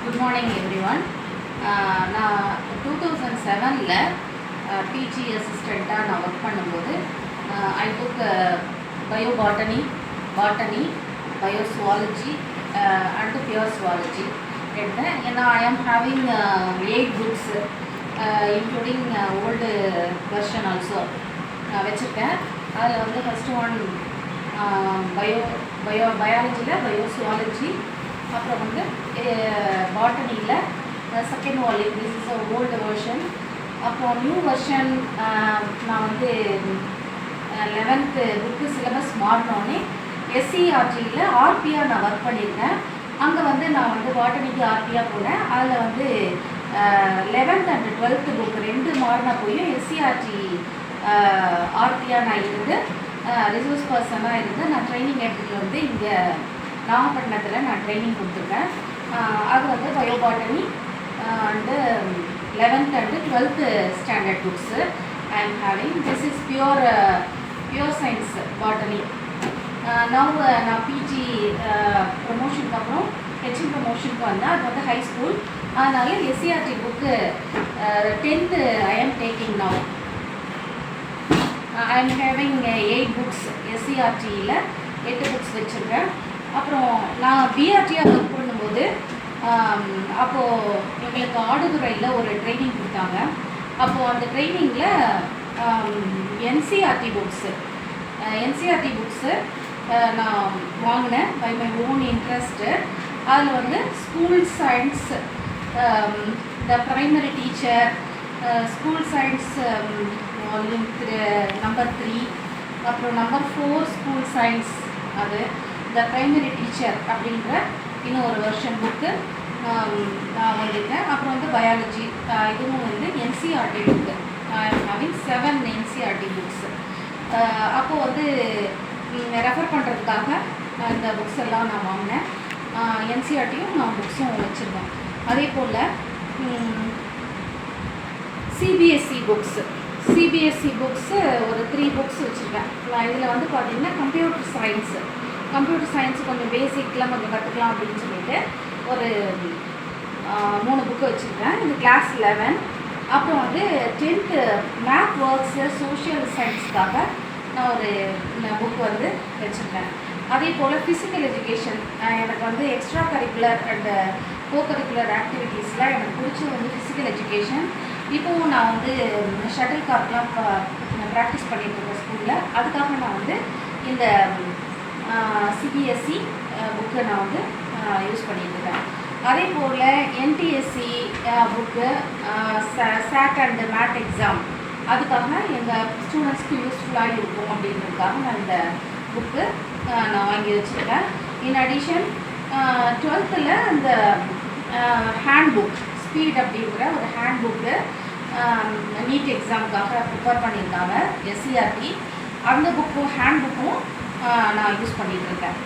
Good morning everyone. நான் 2007ல் PG அசிஸ்டண்ட்டாக நான் ஒர்க் பண்ணும்போது I took biobotany, botany, biozoology and pure zoology எடுத்தேன். ஏன்னா I am having 8 books including old version also வச்சுருக்கேன். அதில் வந்து ஃபஸ்ட்டு ஒன் பயாலஜியில் பயோசுவாலஜி, அப்புறம் வந்து பாட்டனியில் second volume, this is old version. அப்புறம் நியூ வெர்ஷன் நான் வந்து 11th புக்கு சிலபஸ் மாறினோடனே எஸ்சிஆர்டியில் ஆர்பியாக நான் ஒர்க் பண்ணியிருக்கேன். அங்கே வந்து நான் வந்து பாட்டனிக்கு ஆர்பியாக போனேன். அதில் வந்து 11th and 12th புக் ரெண்டு மாறினா போயும் எஸ்சிஆர்டி ஆர்பியாக நான் இருந்து ரிசோர்ஸ் பர்சனாக இருந்து நான் ட்ரைனிங் எடுத்துகிட்டு வந்து இங்கே நாகப்பட்டினத்தில் நான் ட்ரைனிங் கொடுத்துருக்கேன். அது வந்து biobotany and 11th and 12th standard books I am having. This is pure science botany. நான் பிஜி ப்ரமோஷனுக்கு அப்புறம் ஹெச்எம் ப்ரமோஷனுக்கு வந்தேன். அது வந்து ஹை ஸ்கூல், அதனால் SCRT book 10th I am taking now. I am having 8 books. எஸ்சிஆர்டியில் 8 புக்ஸ் வச்சுருக்கேன். அப்புறம் நான் பிஆர்டியாக ஒர்க் பண்ணும்போது அப்போது எங்களுக்கு ஆடுதுறையில் ஒரு ட்ரைனிங் கொடுத்தாங்க. அப்போது அந்த ட்ரைனிங்கில் என்சிஆர்டி புக்ஸு நான் வாங்கினேன் பை மை ஓன் இன்ட்ரெஸ்ட்டு. அதில் வந்து ஸ்கூல் சயின்ஸ், த primary teacher, school science volume number 3, அப்புறம் நம்பர் 4 ஸ்கூல் சயின்ஸ், அது த ப்ரைமரி டீச்சர் அப்படின்ற இன்னும் ஒரு வெர்ஷன் புக்கு நான் வாங்கியிருக்கேன். அப்புறம் வந்து பயாலஜி, இதுவும் வந்து NCERT book. I am having 7 NCERT books. அப்போது வந்து ரெஃபர் பண்ணுறதுக்காக இந்த புக்ஸ் எல்லாம் நான் வாங்கினேன். என்சிஆர்டியும் நான் புக்ஸும் வச்சுருக்கேன். அதே போல் சிபிஎஸ்சி புக்ஸு ஒரு 3 புக்ஸ் வச்சுருக்கேன். இதில் வந்து பார்த்திங்கன்னா கம்ப்யூட்டர் சயின்ஸு கொஞ்சம் பேசிக்லாம் கொஞ்சம் கற்றுக்கலாம் அப்படின்னு சொல்லிட்டு ஒரு 3 புக்கு வச்சுருக்கேன். இது கிளாஸ் 11. அப்புறம் வந்து 10th மேத் ஒர்க்ஸு சோஷியல் சயின்ஸுக்காக நான் ஒரு புக் வந்து வச்சுருக்கேன். அதே போல் ஃபிசிக்கல் எஜுகேஷன், எனக்கு வந்து extra curricular and co curricular ஆக்டிவிட்டீஸில் எனக்கு பிடிச்சது வந்து ஃபிசிக்கல் எஜுகேஷன். இப்போவும் நான் வந்து ஷட்டில் கார்க்லாம் ப்ராக்டிஸ் பண்ணிட்டுருக்கேன் ஸ்கூலில். அதுக்காக நான் வந்து இந்த சிபிஎஸ்சி புக்கை நான் வந்து யூஸ் பண்ணிட்டுருக்கேன். அதே போல் NTSC book, SAT and MAT exam, அதுக்காக எங்கள் ஸ்டூடெண்ட்ஸ்க்கு யூஸ்ஃபுல்லாக இருக்கும் அப்படின்றதுக்காக நான் இந்த புக்கு நான் வாங்கி வச்சுருக்கேன். இன் அடிஷன் 12th இந்த ஹேண்ட் புக் ஸ்பீட் அப்படிங்கிற ஒரு ஹேண்ட் புக்கு நீட் எக்ஸாமுக்காக ப்ரிப்பேர் பண்ணியிருக்காங்க எஸ்சிஆர்டி. அந்த புக்கும் ஹேண்ட் புக்கும் நான் யூஸ் பண்ணிகிட்ருக்கேன்.